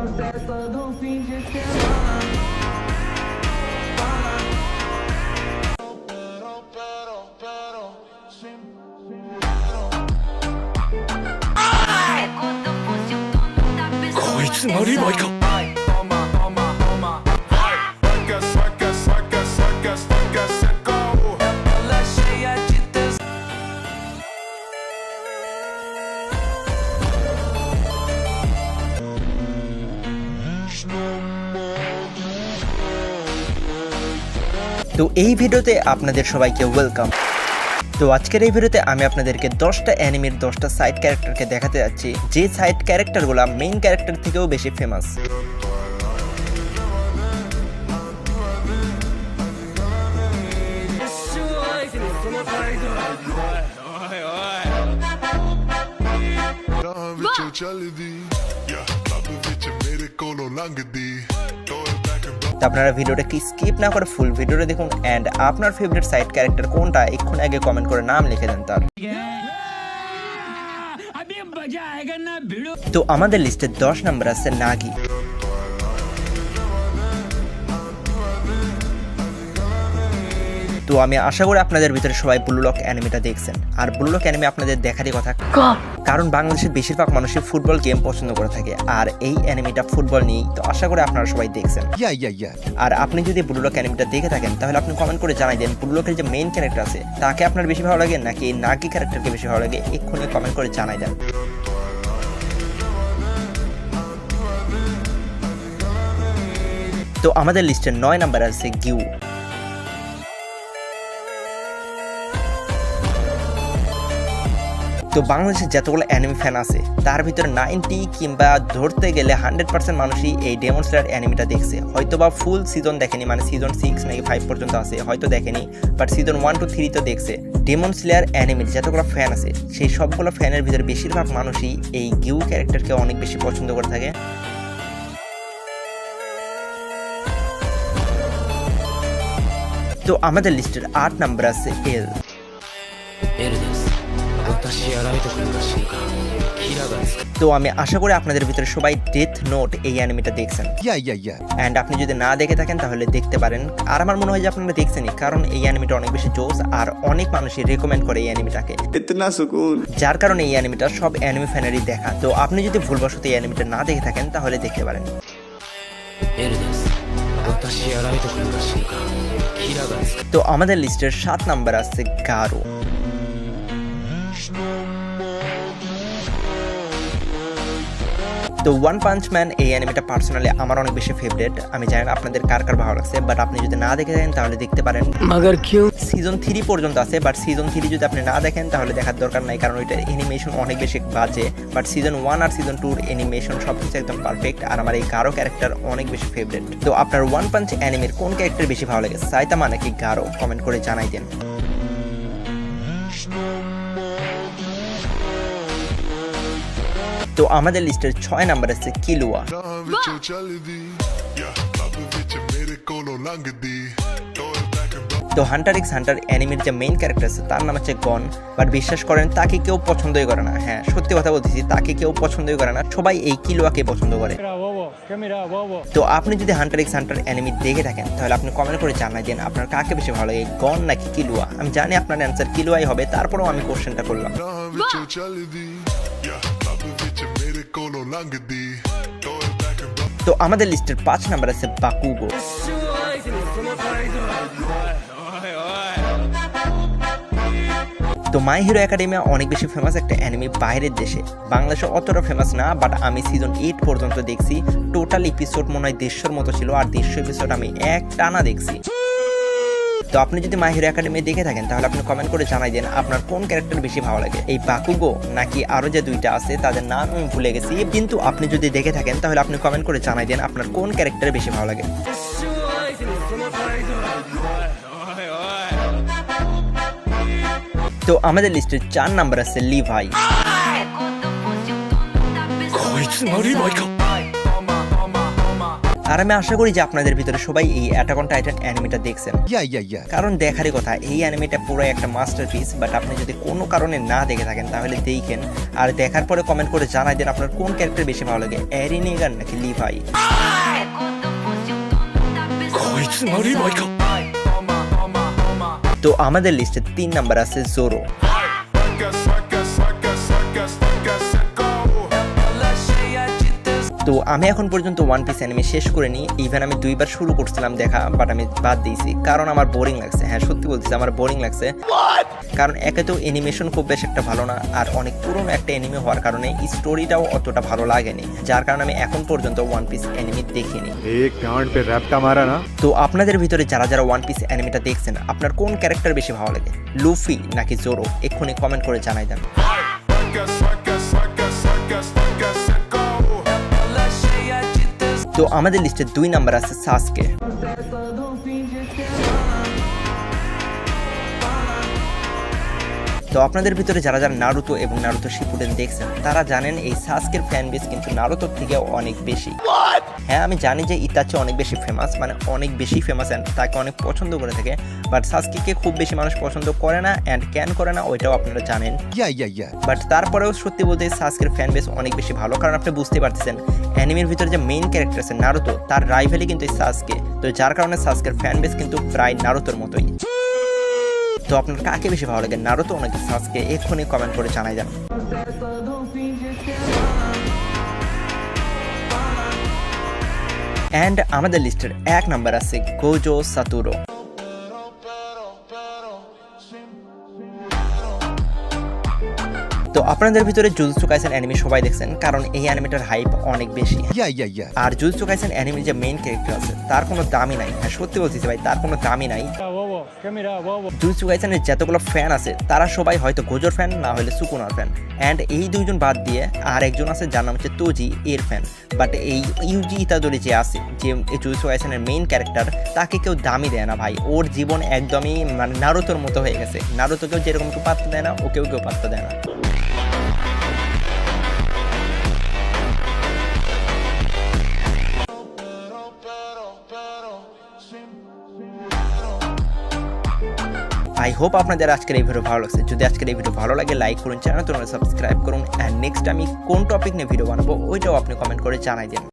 こいつがリヴァイか。তো এই ভিডিওতে আপনাদের সবাইকে ওয়েলকাম। তো আজকের এই ভিডিওতে আমি আপনাদেরকে 10টা অ্যানিমের 10টা সাইড ক্যারেক্টারকে দেখাতে যাচ্ছি, যে সাইড ক্যারেক্টারগুলো মেইন ক্যারেক্টার থেকেও বেশি ফেমাস। আপনারা ভিডিওটাকে স্কিপ না করে ফুল ভিডিওটা দেখুন এন্ড আপনার ফেভারিট সাইড ক্যারেক্টার কোনটা এক্ষুনি আগে কমেন্ট করে নাম লিখে দেন তার। তো আমাদের লিস্টে 10 নম্বর আছে নাগি। তো আমি আশা করি আপনাদের ভিতরে সবাই ব্লু লক অ্যানিমেটা দেখছেন, আর ব্লু লক অ্যানিমে আপনাদের দেখারই কথা, কারণ বাংলাদেশের বেশিরভাগ মানুষই ফুটবল গেম পছন্দ করে থাকে, আর এই অ্যানিমেটা ফুটবল নিয়েই। তো আশা করি আপনারা সবাই দেখছেন। আর আপনি যদি ব্লু লক অ্যানিমেটা দেখে থাকেন তাহলে আপনি কমেন্ট করে জানাই দেন ব্লু লকের যে মেইন ক্যারেক্টার আছে তাকে আপনার বেশি ভালো লাগে নাকি এই নাগি ক্যারেক্টারকে বেশি ভালো লাগে, এক্ষুনি কমেন্ট করে জানাই দেন। তো আমাদের লিস্টে 9 নাম্বার আছে গিউ। তো বাংলাদেশের যতগুলো অ্যানিমে ফ্যান আছে তার ভিতরে 90 কিংবা ধরতে গেলে 100% মানুষই এই ডেমন স্লেয়ার অ্যানিমেটা দেখছে। হয়তো বা ফুল সিজন দেখেনি, মানে সিজন 6 নাকি 5 পর্যন্ত আছে হয়তো দেখেনি, বাট সিজন 1 to 3 তো দেখছে। ডেমন স্লেয়ার অ্যানিমের যতগুলো ফ্যান আছে সেই সবগুলো ফ্যানের ভিতরে বেশিরভাগ মানুষই এই গিউ ক্যারেক্টারকে অনেক বেশি পছন্দ করে থাকে। তো আমাদের লিস্টের 8 নাম্বার আছে এল। তো আমি আশা করি আপনাদের ভিতরে সবাই ডেথ নোট এই অ্যানিমেটা দেখছেন, এন্ড আপনি যদি না দেখে থাকেন তাহলে দেখতে পারেন। আর আমার মনে হয় যে আপনারা দেখছেনই, কারণ এই অ্যানিমেটা অনেক বেশি জোস আর অনেক মানুষই রেকমেন্ড করে এই অ্যানিমেটাকে, যার কারণে এই অ্যানিমেটা সব অ্যানিমে ফ্যানেরই দেখা। তো আপনি যদি ভুলবশত এই অ্যানিমেটা না দেখে থাকেন তাহলে দেখতে পারেন। তো আমাদের লিস্টের 7 নাম্বার আছে গারো। তো ওয়ান পাঞ্চ ম্যান এই অ্যানিমেটা পার্সোনালি আমার অনেক বেশি ফেভারিট। আমি জানি না আপনাদের কার কার ভালো লাগছে, বাট আপনি যদি না দেখে থাকেন তাহলে দেখতে পারেন। সিজন 3 পর্যন্ত আছে, বাট সিজন 3 যদি আপনি না দেখেন তাহলে দেখার দরকার নাই, কারণ ওইটার অ্যানিমেশন অনেক বেশি বাজে। বাট সিজন 1 আর সিজন 2 অ্যানিমেশন সবকিছু একদম পারফেক্ট, আর আমার এই গারো ক্যারেক্টার অনেক বেশি ফেভারিট। তো আপনার ওয়ান পাঞ্চ অ্যানিমের কোন ক্যারেক্টার বেশি ভালো লাগে, সাইতামা নাকি গারো, কমেন্ট করে জানাই দেন। তো আমাদের লিস্টের 6 নাম্বার আছে কিলুয়া। তো হান্টার এক্স হান্টার অ্যানিমের যে মেইন ক্যারেক্টার আছে তার নাম হচ্ছে গন, বাট বিশ্বাস করেন তাকে কেউ পছন্দই করে না। হ্যাঁ, সত্যি কথা বলতেছি, তাকে কেউ পছন্দই করে না, সবাই এই কিলুয়াকে পছন্দ করে। তো আপনি যদি হান্টার এক্স হান্টার অ্যানিমে দেখে থাকেন তাহলে আপনি কমেন্ট করে জানাই দেন আপনার কাকে বেশি ভালো লাগে, গন নাকি কিলুয়া। আমি জানি আপনার অ্যান্সার কিলুয়াই হবে, তারপরেও আমি কোশ্চেনটা করলাম। তো আমাদের লিস্টের 5 নাম্বার আছে বাকুগো। তো মাই হিরো একাডেমিয়া অনেক বেশি ফেমাস একটা অ্যানিমে বাইরের দেশে, বাংলাদেশে অতটা ফেমাস না, বাট আমি সিজন 8 পর্যন্ত দেখছি। টোটাল এপিসোড মনে হয় 150 মতো ছিল, আর 150 এপিসোড আমি এক টানা দেখছি। তো আপনি যদি মাই হিরো একাডেমি দেখে থাকেন তাহলে আপনি কমেন্ট করে জানাই দেন আপনার কোন ক্যারেক্টার বেশি ভালো লাগে, এই বাকুগো নাকি আরো যে 2টা আছে তাদের নাম আমি ভুলে গেছি। কিন্তু আপনি যদি দেখে থাকেন তাহলে আপনি কমেন্ট করে জানাই দেন আপনার কোন ক্যারেক্টার বেশি ভালো লাগে। তো আমাদের লিস্টে 4 নাম্বার আছে লিভাই। আর আমি আশা করি যে আপনাদের ভিতরে সবাই এই অ্যাটাক অন টাইটান অ্যানিমেটা দেখছেন, কারণ দেখারই কথা। এই অ্যানিমেটা পুরো একটা মাস্টারপিস। বাট আপনি যদি কোনো কারণে না দেখে থাকেন তাহলে দেখেন, আর দেখার পরে কমেন্ট করে জানাই দেন আপনার কোন ক্যারেক্টার বেশি ভালো লাগে, এরিন নেগান নাকি লিভাই। こいつがリヴァイか。 তো আমাদের লিস্টে 3 নাম্বার আছে জোরো। তো আমি এখন পর্যন্ত ওয়ান পিস অ্যানিমে শেষ করে নিই। ইভেন আমি 2বার শুরু করছিলাম দেখা, বাট আমি বাদ দিয়েছি কারণ আমার বোরিং লাগছে। হ্যাঁ, সত্যি বলতেছি, আমার বোরিং লাগছে। কারণ একে তো অ্যানিমেশন খুব বেশ একটা ভালো না, আর অনেক পুরনো একটা অ্যানিমে হওয়ার কারণে স্টোরিটাও অতটা ভালো লাগেনি, যার কারণে আমি এখন পর্যন্ত ওয়ান পিস অ্যানিমে দেখিনি। তো আপনাদের ভিতরে যারা যারা ওয়ান পিস অ্যানিমেটা দেখছেন, আপনার কোন ক্যারেক্টার বেশি ভালো লাগে, লুফি নাকি জোরো? এক্ষুনি কমেন্ট করে জানাই দেন। তো আমাদের লিস্টে 2 নাম্বার আছে সাসকে। তো আপনাদের ভিতরে যারা যারা নারুতো এবং নারুতো শিপুডেন দেখছেন তারা জানেন এই সাসকের ফ্যান বেস কিন্তু নারুতোর থেকে অনেক বেশি। হ্যাঁ, আমি জানি যে ইতাচি অনেক বেশি ফেমাস, মানে অনেক বেশি ফেমাস অ্যান্ড তাকে অনেক পছন্দ করে থাকে, বাট সাসকেকে খুব বেশি মানুষ পছন্দ করে না অ্যান্ড ক্যান করে না, ওইটাও আপনারা জানেন। বাট তারপরেও সত্যি বলতে সাসকের ফ্যান বেস অনেক বেশি ভালো, কারণ আপনি বুঝতে পারতেছেন অ্যানিমের ভিতরে যে মেইন ক্যারেক্টার আছে নারুতো, তার রাইভালি কিন্তু এই সাসকে। তো যার কারণে সাসকের ফ্যান বেস কিন্তু প্রায় নারুতোর মতোই। তো আপনার কাকে বেশি ভালো লাগে, নারুতো নাকি সাসকে? এক্ষুনি কমেন্ট করে জানাই দেন। অ্যান্ড আমাদের লিস্টের 1 নাম্বার আছে গোজো সাতুরো। তো আপনাদের ভিতরে জুজুৎসু কাইসেন অ্যানিমে সবাই দেখছেন, কারণ এই অ্যানিমেটার হাইপ অনেক বেশি। আর জুজুৎসু কাইসেন অ্যানিমের যে মেইন ক্যারেক্টার আছে তার কোনো দামই নাই। হ্যাঁ, সত্যি বলতেছি ভাই, তার কোনো দামই নাই। জুজুৎসু কাইসেনের যতগুলো ফ্যান আছে তারা সবাই হয়তো গোজোর ফ্যান, না হলে সুকুনার ফ্যান। অ্যান্ড এই 2জন বাদ দিয়ে আর একজন আছে যার নাম হচ্ছে তোজি, এর ফ্যান। বাট এই ইউজি ইতাদোরি যে আছে, যে জুজুৎসু কাইসেনের মেইন ক্যারেক্টার, তাকে কেউ দামই দেয় না ভাই। ওর জীবন একদমই মানে নারুতোর মতো হয়ে গেছে। নারুতোকেও যেরকম কেউ পাত্তা দেয় না, ওকেও কেউ পাত্তা দেয় না। আই হোপ আপনাদের আজকের এই ভিডিও ভালো লাগছে। যদি আজকের এই ভিডিও ভালো লাগে লাইক করুন, চ্যানেল সাবস্ক্রাইব করুন, অ্যান্ড নেক্সট আমি কোন টপিক নিয়ে ভিডিও বানাবো ওইটাও আপনি কমেন্ট করে জানাই দিন।